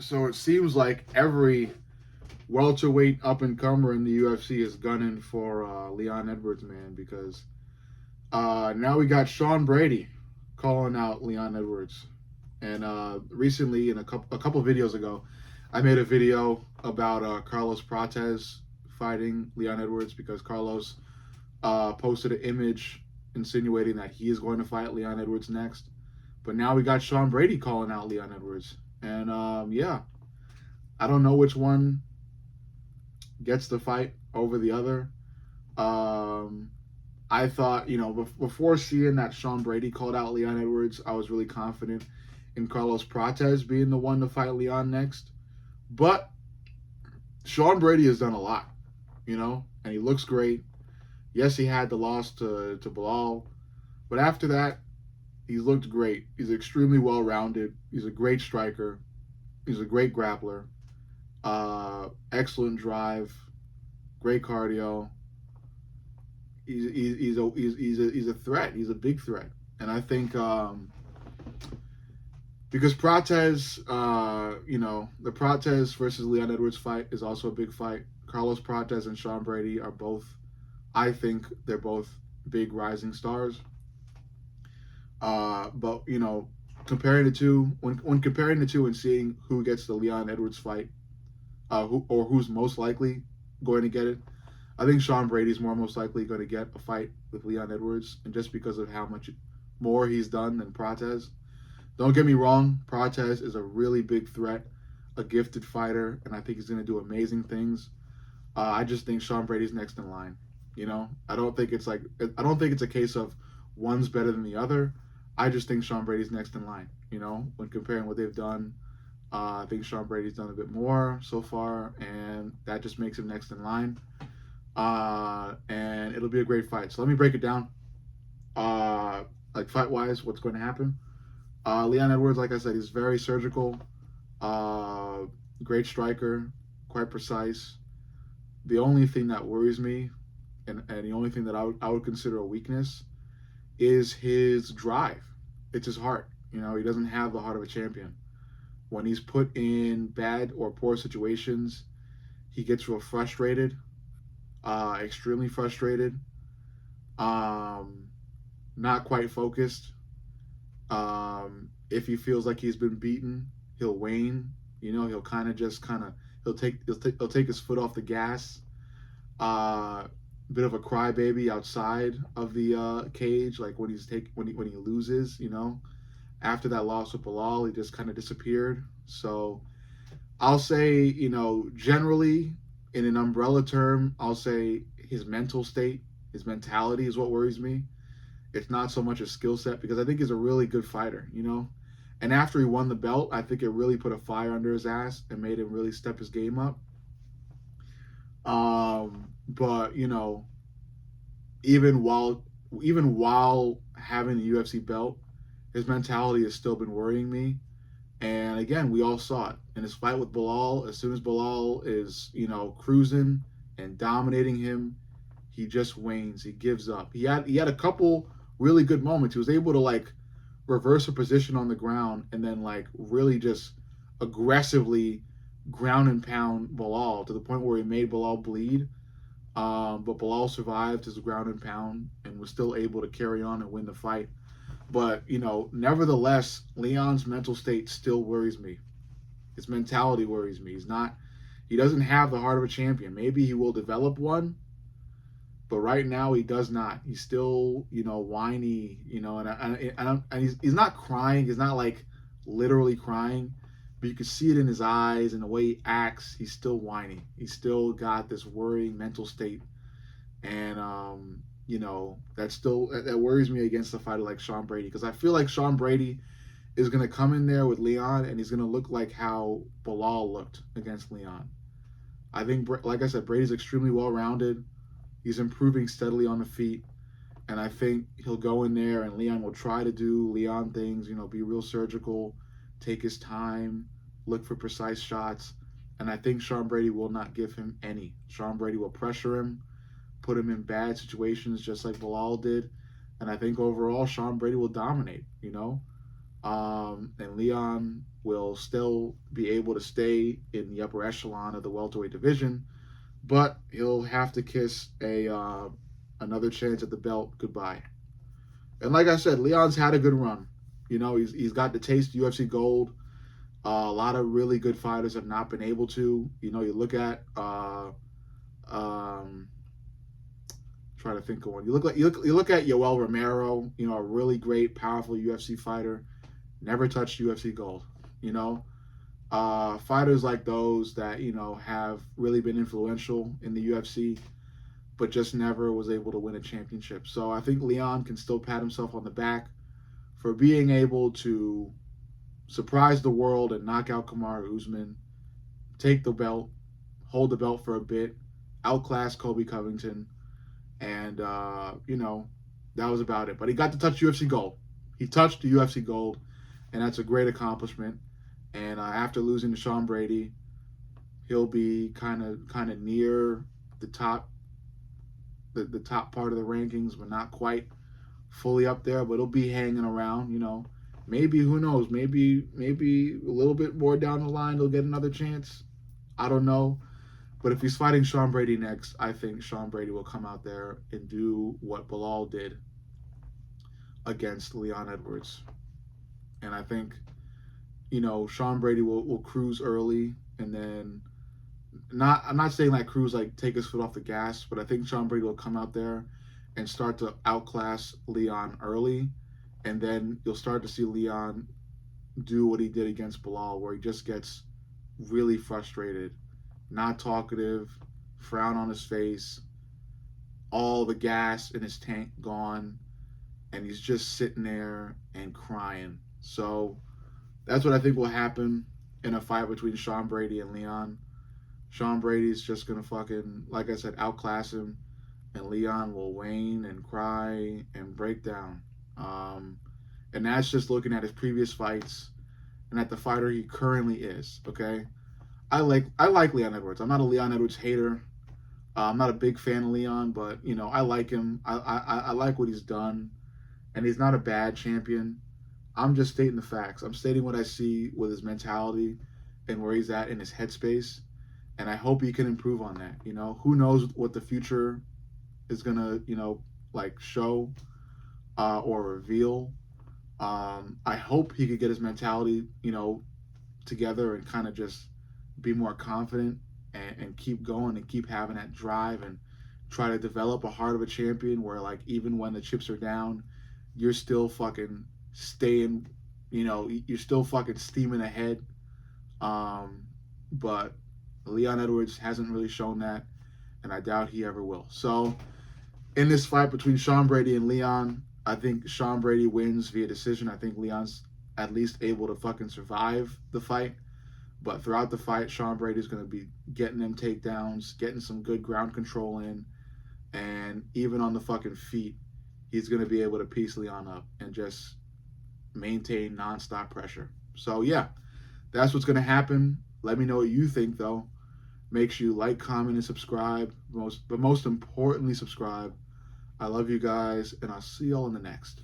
So it seems like every welterweight up and comer in the UFC is gunning for Leon Edwards, man, because now we got Sean Brady calling out Leon Edwards. And recently, in a couple videos ago, I made a video about Carlos Prates fighting Leon Edwards because Carlos posted an image insinuating that he is going to fight Leon Edwards next. But now we got Sean Brady calling out Leon Edwards. And yeah, I don't know which one gets the fight over the other. Um, I thought, before seeing that Sean Brady called out Leon Edwards, I was really confident in Carlos Prates being the one to fight Leon next. But Sean Brady has done a lot, and he looks great. Yes, he had the loss to Bilal, but after that, he's looked great. He's extremely well rounded. He's a great striker. He's a great grappler. Excellent drive. Great cardio. He's a threat. He's a big threat, and I think because Prates, the Prates versus Leon Edwards fight is also a big fight. Carlos Prates and Sean Brady are both, I think, they're both big rising stars. But comparing the two, when comparing the two and seeing who gets the Leon Edwards fight, who's most likely going to get it, I think Sean Brady's most likely going to get a fight with Leon Edwards, and just because of how much more he's done than Prates. Don't get me wrong, Prates is a really big threat, a gifted fighter, and I think he's going to do amazing things. I just think Sean Brady's next in line. I don't think it's a case of one's better than the other. I just think Sean Brady's next in line. When comparing what they've done, I think Sean Brady's done a bit more so far, and that just makes him next in line. And it'll be a great fight. So let me break it down. Like fight-wise, what's going to happen? Leon Edwards, like I said, he's very surgical, great striker, quite precise. The only thing that worries me, and the only thing that I would consider a weakness, is his drive. It's his heart. He doesn't have the heart of a champion. When he's put in bad or poor situations, he gets real frustrated, extremely frustrated, not quite focused. If he feels like he's been beaten, he'll wane. He'll he'll take his foot off the gas. Bit of a crybaby outside of the cage, like when he loses. After that loss with Bilal, he just kind of disappeared. So I'll say, generally in an umbrella term, I'll say his mental state, his mentality is what worries me. It's not so much a skill set, because I think he's a really good fighter, And after he won the belt, I think it really put a fire under his ass and made him really step his game up. But even while having the UFC belt, his mentality has still been worrying me. And again, we all saw it in his fight with Bilal. As soon as Bilal is, cruising and dominating him, he just wanes. He gives up. He had a couple really good moments. He was able to reverse a position on the ground and then really just aggressively ground and pound Bilal to the point where he made Bilal bleed. But Bilal survived his ground and pound and was still able to carry on and win the fight. But, nevertheless, Leon's mental state still worries me. His mentality worries me. He doesn't have the heart of a champion. Maybe he will develop one, but right now he does not. He's still, whiny, and he's not crying. He's not literally crying, but you can see it in his eyes and the way he acts. He's still whiny. He's still got this worrying mental state, and that worries me against a fighter like Sean Brady, because I feel like Sean Brady is going to come in there with Leon and he's going to look like how Bilal looked against Leon. I think, like I said, Brady's extremely well-rounded. He's improving steadily on the feet, and I think he'll go in there and Leon will try to do Leon things, be real surgical, take his time, look for precise shots, and I think Sean Brady will not give him any. Sean Brady will pressure him, put him in bad situations just like Bilal did, and I think overall Sean Brady will dominate. And Leon will still be able to stay in the upper echelon of the welterweight division, but he'll have to kiss another chance at the belt goodbye. And like I said, Leon's had a good run. He's got the taste of UFC gold. A lot of really good fighters have not been able to. You look at try to think of one. You look at Yoel Romero. A really great, powerful UFC fighter. Never touched UFC gold. You know, fighters like those that have really been influential in the UFC, but just never was able to win a championship. So I think Leon can still pat himself on the back for being able to surprise the world and knock out Kamaru Usman, take the belt, hold the belt for a bit, outclass Kobe Covington, and that was about it. But he got to touch UFC gold. He touched the UFC gold, and that's a great accomplishment. And after losing to Sean Brady, he'll be kind of near the top, the top part of the rankings, but not quite fully up there. But he'll be hanging around. Maybe, who knows? Maybe a little bit more down the line, he'll get another chance. I don't know. But if he's fighting Sean Brady next, I think Sean Brady will come out there and do what Bilal did against Leon Edwards. And I think, Sean Brady will cruise early, and then I'm not saying like cruise like take his foot off the gas, but I think Sean Brady will come out there and start to outclass Leon early, and then you'll start to see Leon do what he did against Bilal, where he just gets really frustrated, not talkative, frown on his face, all the gas in his tank gone, and he's just sitting there and crying. So that's what I think will happen in a fight between Sean Brady and Leon. Sean Brady's just going to fucking, like I said, outclass him, and Leon will wane and cry and break down. And that's just looking at his previous fights and at the fighter he currently is, okay? I like Leon Edwards. I'm not a Leon Edwards hater. I'm not a big fan of Leon, but, I like him. I like what he's done, and he's not a bad champion. I'm just stating the facts. I'm stating what I see with his mentality and where he's at in his headspace, and I hope he can improve on that. Who knows what the future is gonna, show or reveal. I hope he could get his mentality, together and kind of just be more confident and keep going and keep having that drive and try to develop a heart of a champion where, like, even when the chips are down, you're still fucking staying, you're still fucking steaming ahead. But Leon Edwards hasn't really shown that, and I doubt he ever will. So in this fight between Sean Brady and Leon, I think Sean Brady wins via decision. I think Leon's at least able to fucking survive the fight. But throughout the fight, Sean Brady's going to be getting them takedowns, getting some good ground control in, and even on the fucking feet, he's going to be able to piece Leon up and just maintain nonstop pressure. So yeah, that's what's going to happen. Let me know what you think, though. Make sure you like, comment, and subscribe. But most importantly, subscribe. I love you guys, and I'll see y'all in the next.